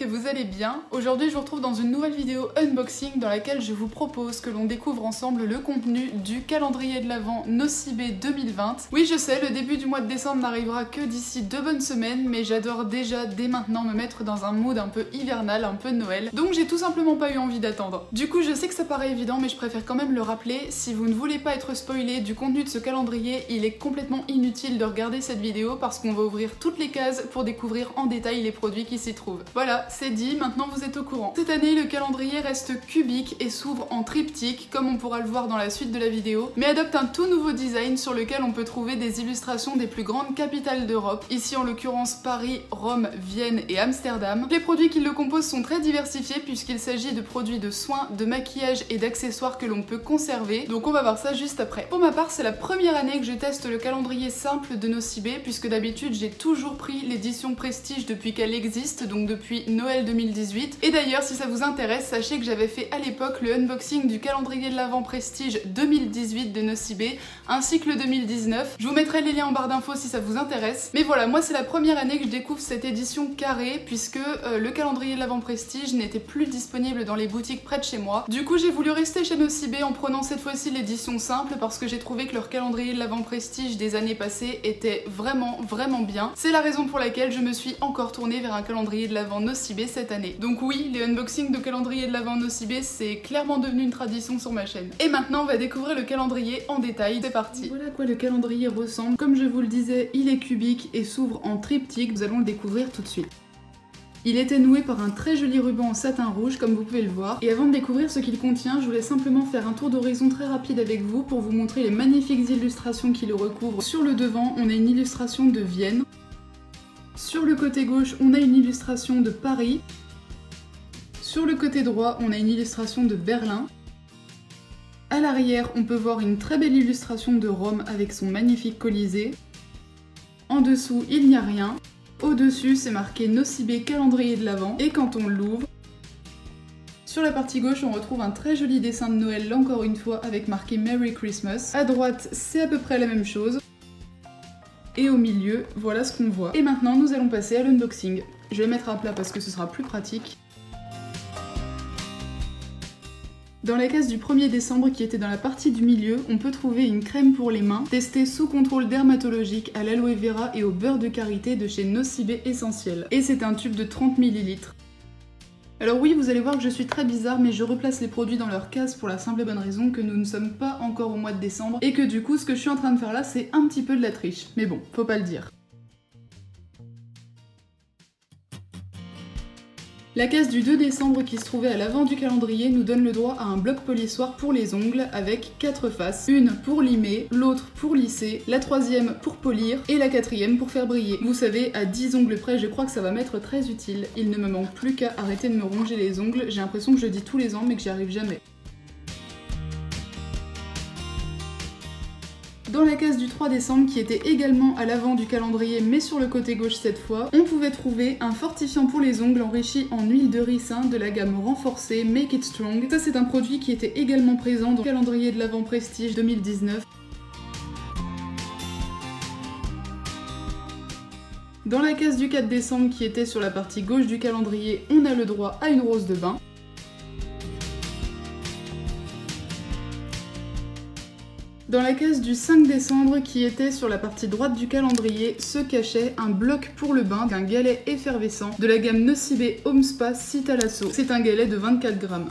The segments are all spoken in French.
et vous allez bien. Aujourd'hui je vous retrouve dans une nouvelle vidéo unboxing dans laquelle je vous propose que l'on découvre ensemble le contenu du calendrier de l'Avent Nocibé 2020. Oui je sais, le début du mois de décembre n'arrivera que d'ici 2 bonnes semaines, mais j'adore déjà dès maintenant me mettre dans un mood un peu hivernal, un peu Noël, donc j'ai tout simplement pas eu envie d'attendre. Du coup je sais que ça paraît évident mais je préfère quand même le rappeler, si vous ne voulez pas être spoilé du contenu de ce calendrier, il est complètement inutile de regarder cette vidéo parce qu'on va ouvrir toutes les cases pour découvrir en détail les produits qui s'y trouvent. Voilà, c'est dit, maintenant vous êtes au courant. Cette année, le calendrier reste cubique et s'ouvre en triptyque, comme on pourra le voir dans la suite de la vidéo, mais adopte un tout nouveau design sur lequel on peut trouver des illustrations des plus grandes capitales d'Europe, ici en l'occurrence Paris, Rome, Vienne et Amsterdam. Les produits qui le composent sont très diversifiés puisqu'il s'agit de produits de soins, de maquillage et d'accessoires que l'on peut conserver, donc on va voir ça juste après. Pour ma part, c'est la première année que je teste le calendrier simple de Nocibé, puisque d'habitude j'ai toujours pris l'édition Prestige depuis qu'elle existe, donc depuis Noël 2018. Et d'ailleurs, si ça vous intéresse, sachez que j'avais fait à l'époque le unboxing du calendrier de l'Avent Prestige 2018 de Nocibé, ainsi que le 2019. Je vous mettrai les liens en barre d'infos si ça vous intéresse. Mais voilà, moi c'est la première année que je découvre cette édition carrée, puisque le calendrier de l'Avent Prestige n'était plus disponible dans les boutiques près de chez moi. Du coup, j'ai voulu rester chez Nocibé en prenant cette fois-ci l'édition simple, parce que j'ai trouvé que leur calendrier de l'Avent Prestige des années passées était vraiment bien. C'est la raison pour laquelle je me suis encore tournée vers un calendrier de l'Avent Nocibé cette année. Donc oui, les unboxings de calendrier de l'Avent Nocibé, c'est clairement devenu une tradition sur ma chaîne. Et maintenant, on va découvrir le calendrier en détail. C'est parti. Voilà à quoi le calendrier ressemble. Comme je vous le disais, il est cubique et s'ouvre en triptyque. Nous allons le découvrir tout de suite. Il était noué par un très joli ruban en satin rouge, comme vous pouvez le voir. Et avant de découvrir ce qu'il contient, je voulais simplement faire un tour d'horizon très rapide avec vous pour vous montrer les magnifiques illustrations qui le recouvrent. Sur le devant, on a une illustration de Vienne. Sur le côté gauche, on a une illustration de Paris. Sur le côté droit, on a une illustration de Berlin. À l'arrière, on peut voir une très belle illustration de Rome avec son magnifique Colisée. En dessous, il n'y a rien. Au-dessus, c'est marqué Nocibé calendrier de l'Avent, et quand on l'ouvre, sur la partie gauche, on retrouve un très joli dessin de Noël, là encore une fois, avec marqué Merry Christmas. À droite, c'est à peu près la même chose. Et au milieu, voilà ce qu'on voit. Et maintenant, nous allons passer à l'unboxing. Je vais mettre à plat parce que ce sera plus pratique. Dans la case du 1er décembre qui était dans la partie du milieu, on peut trouver une crème pour les mains, testée sous contrôle dermatologique à l'aloe vera et au beurre de karité de chez Nocibé Essentiel. Et c'est un tube de 30 ml. Alors oui, vous allez voir que je suis très bizarre, mais je replace les produits dans leur case pour la simple et bonne raison que nous ne sommes pas encore au mois de décembre, et que du coup, ce que je suis en train de faire là, c'est un petit peu de la triche. Mais bon, faut pas le dire. La case du 2 décembre qui se trouvait à l'avant du calendrier nous donne le droit à un bloc polissoir pour les ongles avec 4 faces. Une pour limer, l'autre pour lisser, la troisième pour polir et la quatrième pour faire briller. Vous savez, à 10 ongles près, je crois que ça va m'être très utile. Il ne me manque plus qu'à arrêter de me ronger les ongles, j'ai l'impression que je le dis tous les ans mais que j'y arrive jamais. Dans la case du 3 décembre, qui était également à l'avant du calendrier mais sur le côté gauche cette fois, on pouvait trouver un fortifiant pour les ongles enrichi en huile de ricin de la gamme renforcée Make It Strong. Ça c'est un produit qui était également présent dans le calendrier de l'Avent Prestige 2019. Dans la case du 4 décembre qui était sur la partie gauche du calendrier, on a le droit à une rose de bain. Dans la case du 5 décembre, qui était sur la partie droite du calendrier, se cachait un bloc pour le bain d'un galet effervescent de la gamme Nocibé Home Spa Citalasso. C'est un galet de 24 grammes.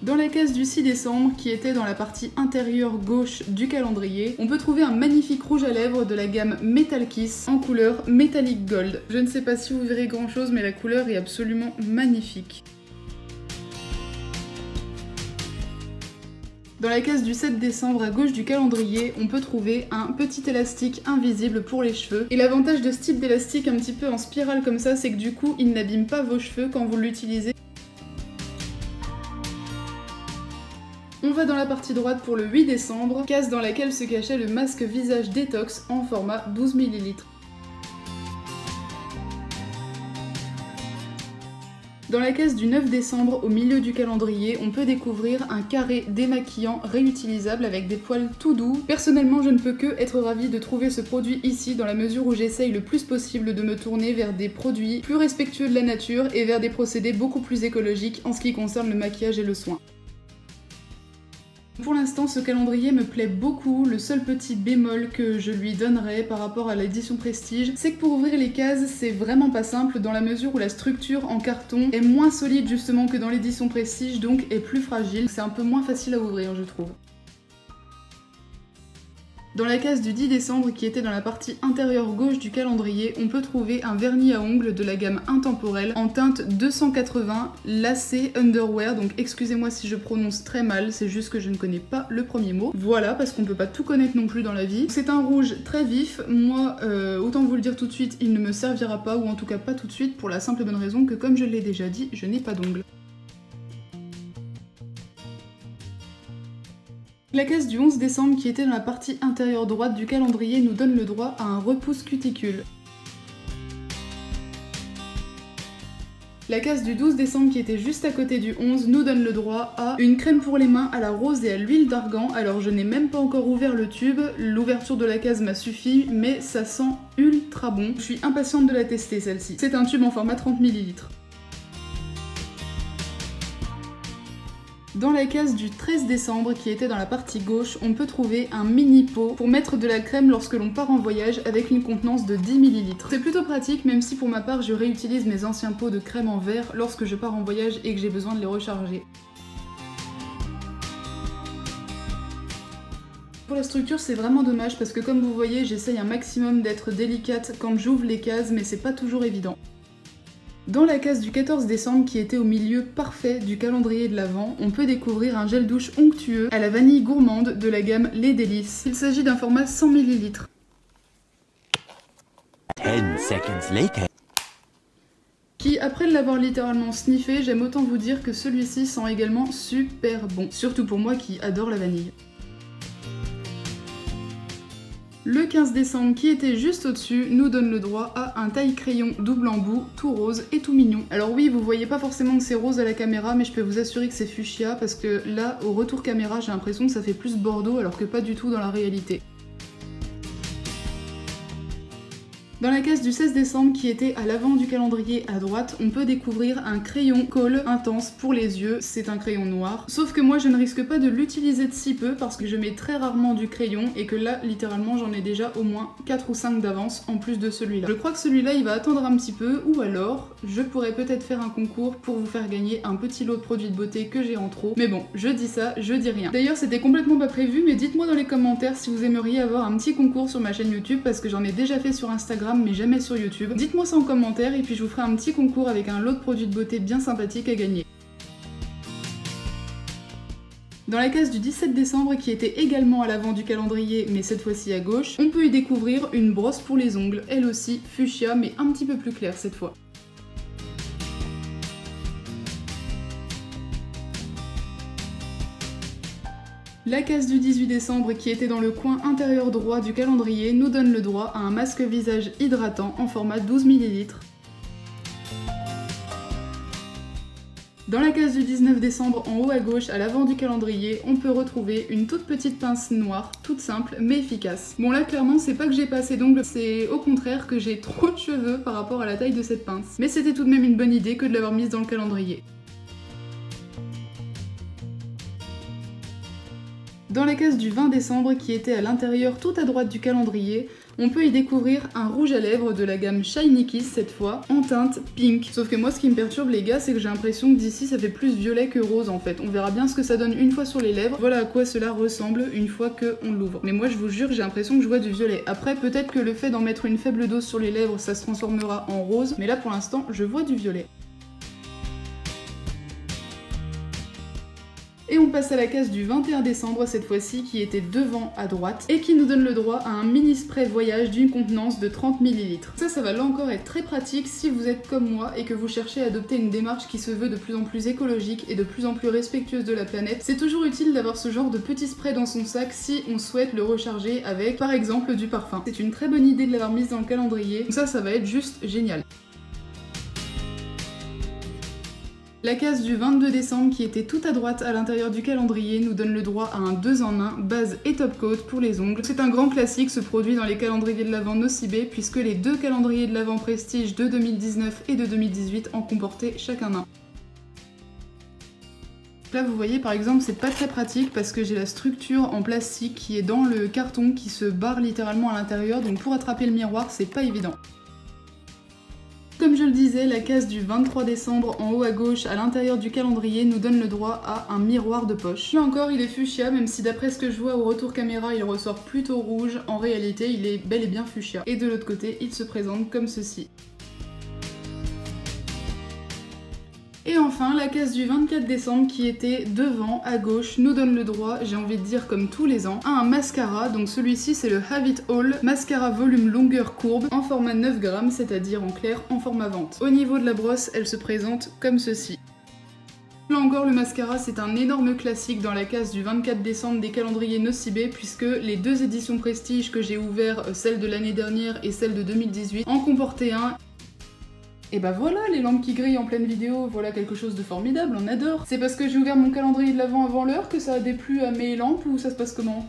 Dans la case du 6 décembre, qui était dans la partie intérieure gauche du calendrier, on peut trouver un magnifique rouge à lèvres de la gamme Metal Kiss en couleur Metallic Gold. Je ne sais pas si vous verrez grand chose, mais la couleur est absolument magnifique. Dans la case du 7 décembre, à gauche du calendrier, on peut trouver un petit élastique invisible pour les cheveux. Et l'avantage de ce type d'élastique un petit peu en spirale comme ça, c'est que du coup, il n'abîme pas vos cheveux quand vous l'utilisez. On va dans la partie droite pour le 8 décembre, case dans laquelle se cachait le masque visage détox en format 12 ml. Dans la case du 9 décembre, au milieu du calendrier, on peut découvrir un carré démaquillant réutilisable avec des poils tout doux. Personnellement, je ne peux que être ravie de trouver ce produit ici dans la mesure où j'essaye le plus possible de me tourner vers des produits plus respectueux de la nature et vers des procédés beaucoup plus écologiques en ce qui concerne le maquillage et le soin. Pour l'instant, ce calendrier me plaît beaucoup. Le seul petit bémol que je lui donnerais par rapport à l'édition Prestige, c'est que pour ouvrir les cases, c'est vraiment pas simple dans la mesure où la structure en carton est moins solide justement que dans l'édition Prestige, donc est plus fragile. C'est un peu moins facile à ouvrir, je trouve. Dans la case du 10 décembre, qui était dans la partie intérieure gauche du calendrier, on peut trouver un vernis à ongles de la gamme Intemporelle en teinte 280 lacé underwear, donc excusez-moi si je prononce très mal, c'est juste que je ne connais pas le premier mot. Voilà, parce qu'on peut pas tout connaître non plus dans la vie. C'est un rouge très vif, moi, autant vous le dire tout de suite, il ne me servira pas, ou en tout cas pas tout de suite, pour la simple et bonne raison que comme je l'ai déjà dit, je n'ai pas d'ongles. La case du 11 décembre qui était dans la partie intérieure droite du calendrier nous donne le droit à un repousse cuticule. La case du 12 décembre qui était juste à côté du 11 nous donne le droit à une crème pour les mains à la rose et à l'huile d'argan. Alors je n'ai même pas encore ouvert le tube, l'ouverture de la case m'a suffi, mais ça sent ultra bon. Je suis impatiente de la tester celle-ci. C'est un tube en format 30 ml. Dans la case du 13 décembre, qui était dans la partie gauche, on peut trouver un mini pot pour mettre de la crème lorsque l'on part en voyage avec une contenance de 10 ml. C'est plutôt pratique, même si pour ma part je réutilise mes anciens pots de crème en verre lorsque je pars en voyage et que j'ai besoin de les recharger. Pour la structure, c'est vraiment dommage parce que comme vous voyez, j'essaye un maximum d'être délicate quand j'ouvre les cases, mais c'est pas toujours évident. Dans la case du 14 décembre, qui était au milieu parfait du calendrier de l'Avent, on peut découvrir un gel douche onctueux à la vanille gourmande de la gamme Les Délices. Il s'agit d'un format 100 ml. 10 seconds later. Qui, après l'avoir littéralement sniffé, j'aime autant vous dire que celui-ci sent également super bon. Surtout pour moi qui adore la vanille. Le 15 décembre, qui était juste au-dessus, nous donne le droit à un taille-crayon double embout, tout rose et tout mignon. Alors oui, vous voyez pas forcément que c'est rose à la caméra, mais je peux vous assurer que c'est fuchsia, parce que là, au retour caméra, j'ai l'impression que ça fait plus bordeaux, alors que pas du tout dans la réalité. Dans la case du 16 décembre, qui était à l'avant du calendrier à droite, on peut découvrir un crayon Kohl intense pour les yeux. C'est un crayon noir. Sauf que moi, je ne risque pas de l'utiliser de si peu parce que je mets très rarement du crayon et que là, littéralement, j'en ai déjà au moins 4 ou 5 d'avance en plus de celui-là. Je crois que celui-là, il va attendre un petit peu, ou alors, je pourrais peut-être faire un concours pour vous faire gagner un petit lot de produits de beauté que j'ai en trop. Mais bon, je dis ça, je dis rien. D'ailleurs, c'était complètement pas prévu, mais dites-moi dans les commentaires si vous aimeriez avoir un petit concours sur ma chaîne YouTube parce que j'en ai déjà fait sur Instagram mais jamais sur YouTube. Dites-moi ça en commentaire et puis je vous ferai un petit concours avec un lot de produits de beauté bien sympathique à gagner. Dans la case du 17 décembre, qui était également à l'avant du calendrier, mais cette fois-ci à gauche, on peut y découvrir une brosse pour les ongles, elle aussi fuchsia, mais un petit peu plus claire cette fois. La case du 18 décembre, qui était dans le coin intérieur droit du calendrier, nous donne le droit à un masque visage hydratant en format 12 ml. Dans la case du 19 décembre, en haut à gauche, à l'avant du calendrier, on peut retrouver une toute petite pince noire, toute simple mais efficace. Bon là clairement c'est pas que j'ai pas assez d'ongles, c'est au contraire que j'ai trop de cheveux par rapport à la taille de cette pince. Mais c'était tout de même une bonne idée que de l'avoir mise dans le calendrier. Dans la case du 20 décembre, qui était à l'intérieur tout à droite du calendrier, on peut y découvrir un rouge à lèvres de la gamme Shiny Kiss cette fois, en teinte pink. Sauf que moi ce qui me perturbe les gars, c'est que j'ai l'impression que d'ici ça fait plus violet que rose en fait. On verra bien ce que ça donne une fois sur les lèvres, voilà à quoi cela ressemble une fois qu'on l'ouvre. Mais moi je vous jure, j'ai l'impression que je vois du violet. Après peut-être que le fait d'en mettre une faible dose sur les lèvres, ça se transformera en rose, mais là pour l'instant je vois du violet. Et on passe à la case du 21 décembre cette fois-ci, qui était devant à droite et qui nous donne le droit à un mini spray voyage d'une contenance de 30 ml. Ça va là encore être très pratique si vous êtes comme moi et que vous cherchez à adopter une démarche qui se veut de plus en plus écologique et de plus en plus respectueuse de la planète. C'est toujours utile d'avoir ce genre de petit spray dans son sac si on souhaite le recharger avec par exemple du parfum. C'est une très bonne idée de l'avoir mise dans le calendrier, ça va être juste génial. La case du 22 décembre qui était tout à droite à l'intérieur du calendrier nous donne le droit à un 2 en 1 base et top coat pour les ongles. C'est un grand classique, ce produit dans les calendriers de l'Avent Nocibé puisque les deux calendriers de l'Avent Prestige de 2019 et de 2018 en comportaient chacun un. Là vous voyez par exemple c'est pas très pratique parce que j'ai la structure en plastique qui est dans le carton qui se barre littéralement à l'intérieur, donc pour attraper le miroir c'est pas évident. Comme je le disais, la case du 23 décembre en haut à gauche à l'intérieur du calendrier nous donne le droit à un miroir de poche. Là encore il est fuchsia, même si d'après ce que je vois au retour caméra il ressort plutôt rouge, en réalité il est bel et bien fuchsia. Et de l'autre côté il se présente comme ceci. Et enfin, la case du 24 décembre qui était devant, à gauche, nous donne le droit, j'ai envie de dire comme tous les ans, à un mascara. Donc celui-ci c'est le Have It All Mascara Volume Longueur Courbe en format 9 grammes, c'est-à-dire en clair en format vente. Au niveau de la brosse, elle se présente comme ceci. Là encore, le mascara c'est un énorme classique dans la case du 24 décembre des calendriers Nocibé puisque les deux éditions Prestige que j'ai ouvertes, celle de l'année dernière et celle de 2018, en comportaient un. Et bah voilà, les lampes qui grillent en pleine vidéo, voilà quelque chose de formidable, on adore. C'est parce que j'ai ouvert mon calendrier de l'Avent avant l'heure que ça a déplu à mes lampes ou ça se passe comment ?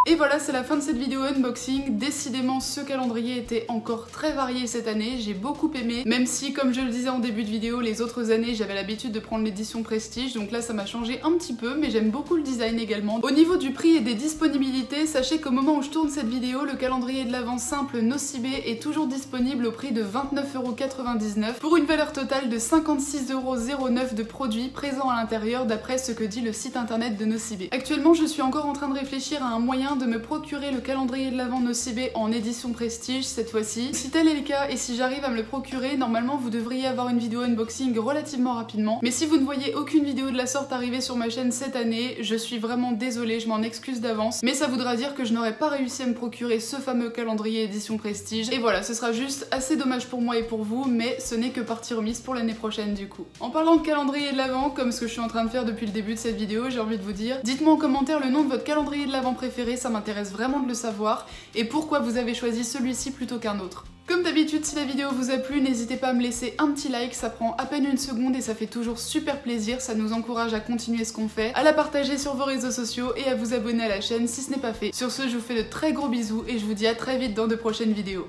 Et voilà, c'est la fin de cette vidéo unboxing. Décidément, ce calendrier était encore très varié cette année, j'ai beaucoup aimé, même si, comme je le disais en début de vidéo, les autres années, j'avais l'habitude de prendre l'édition Prestige, donc là, ça m'a changé un petit peu, mais j'aime beaucoup le design également. Au niveau du prix et des disponibilités, sachez qu'au moment où je tourne cette vidéo, le calendrier de l'Avent simple Nocibé est toujours disponible au prix de 29,99€ pour une valeur totale de 56,09€ de produits présents à l'intérieur d'après ce que dit le site internet de Nocibé. Actuellement, je suis encore en train de réfléchir à un moyen de me procurer le calendrier de l'Avent Nocibé en édition Prestige cette fois-ci. Si tel est le cas et si j'arrive à me le procurer, normalement vous devriez avoir une vidéo unboxing relativement rapidement. Mais si vous ne voyez aucune vidéo de la sorte arriver sur ma chaîne cette année, je suis vraiment désolée, je m'en excuse d'avance. Mais ça voudra dire que je n'aurais pas réussi à me procurer ce fameux calendrier édition Prestige. Et voilà, ce sera juste assez dommage pour moi et pour vous, mais ce n'est que partie remise pour l'année prochaine du coup. En parlant de calendrier de l'Avent, comme ce que je suis en train de faire depuis le début de cette vidéo, j'ai envie de vous dire, dites-moi en commentaire le nom de votre calendrier de l'Avent préféré, ça m'intéresse vraiment de le savoir, et pourquoi vous avez choisi celui-ci plutôt qu'un autre. Comme d'habitude, si la vidéo vous a plu, n'hésitez pas à me laisser un petit like, ça prend à peine une seconde et ça fait toujours super plaisir, ça nous encourage à continuer ce qu'on fait, à la partager sur vos réseaux sociaux et à vous abonner à la chaîne si ce n'est pas fait. Sur ce, je vous fais de très gros bisous et je vous dis à très vite dans de prochaines vidéos.